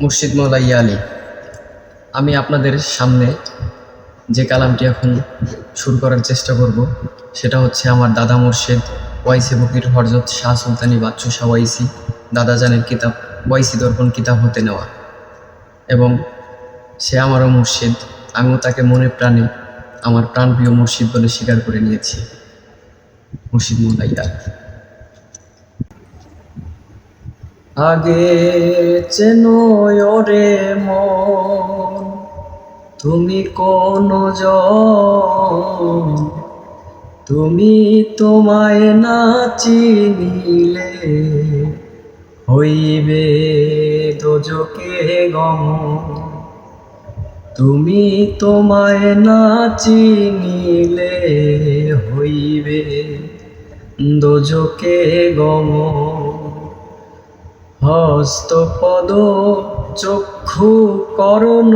মুর্শিদ মৌলা ইয়া আলী। আমি আপনাদের সামনে যে কালামটি এখন শুরু করার চেষ্টা করব সেটা হচ্ছে আমার দাদা মুর্শিদ ওয়াইসি ফকির হযরত শাহ সুলতানি বাদশাহ শাহ ওয়াইসি দাদা জানের কিতাব ওয়াইসি দর্পণ কিতাব হতে নেওয়া, এবং সে আমারও মুর্শিদ। আমিও তাকে মনে প্রাণে আমার প্রাণপ্রিয় মুর্শিদ বলে স্বীকার করে নিয়েছি। মুর্শিদ মৌলা ইয়া আলী। আগে চেনো রে মন, তুমি কোন জন, তুমি তোমায় না চিনিলে হইবে দোজকে গমন। তুমি তোমায় না চিনিলে হইবে দোজকে গমন। হস্তপদ চক্ষু করণ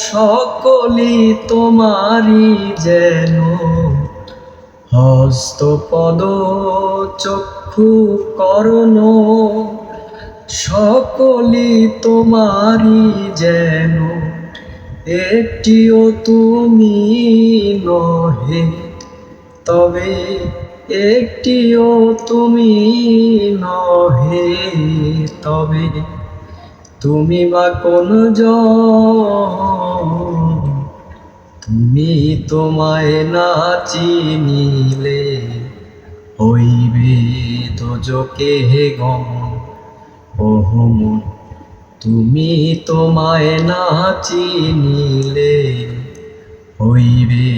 সকলি তোমারি যেন, হস্তপদ চক্ষু করণ সকলি তোমারি যেন, একটিও তুমি নহে তবে একটিও তুমি নহে তবে, তুমি বা কোন জন, তুমি তোমায় না চিনিলে হইবে দোজকে গমন। ওহো মন, তুমি তোমায় না চিনিলে হইবে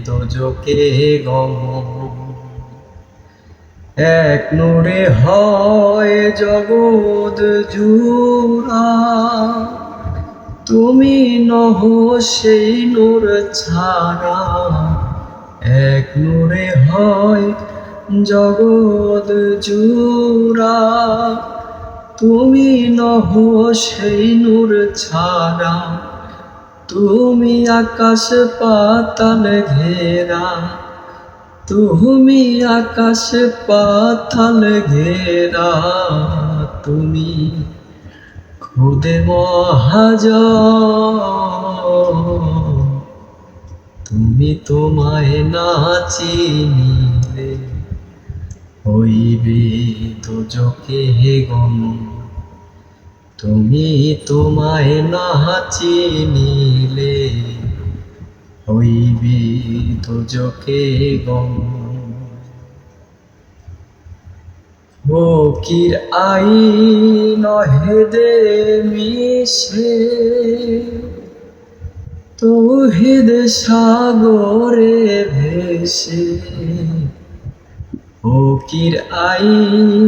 দোজকে গমন। এক নূরে হয় জগৎ জুড়া, তুমি নহ সেই নূর ছাড়া। এক নূরে হয় জগৎ জুড়া, তুমি নহ সেই নূর ছাড়া। তুমি আকাশ পাতাল ঘেরা, তুমি আকাশ পাতাল ঘেরা, তুমি খুদে মহাজন। তুমি তোমায় না চিনিলে হইবে দোজকে গমন। তুমি তোমায় না চিনিলে হইবে দোজকে গমন। ফকির আইন হেদে মিশে তৌহিদ সাগরে ভেসে, ফকির আইন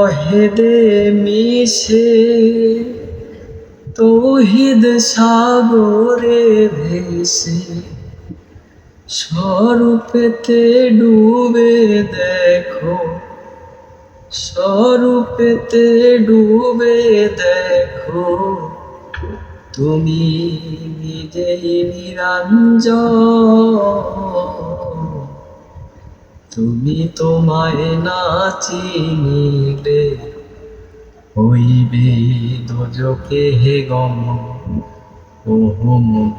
অহেদে মিশে তৌহিদ সাগরে ভেসে, স্বরূপেতে ডুবে দেখো, স্বরূপেতে ডুবে দেখো, তুমি নিজেই নিরঞ্জন। তুমি তোমায় না চিনিলে হইবে দোজকে গমন। ওহো মন,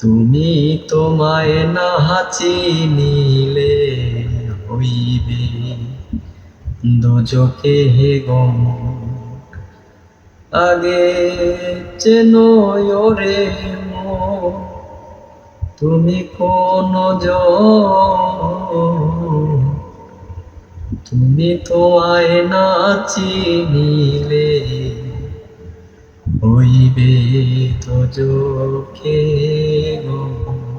তুমি তোমায় না চিনিলে হইবে দোজকে গমন। আগে চেনো রে মন, তুমি কোন জন, তুমি তোমায় না চিনিলে হইবে দোজকে গমন।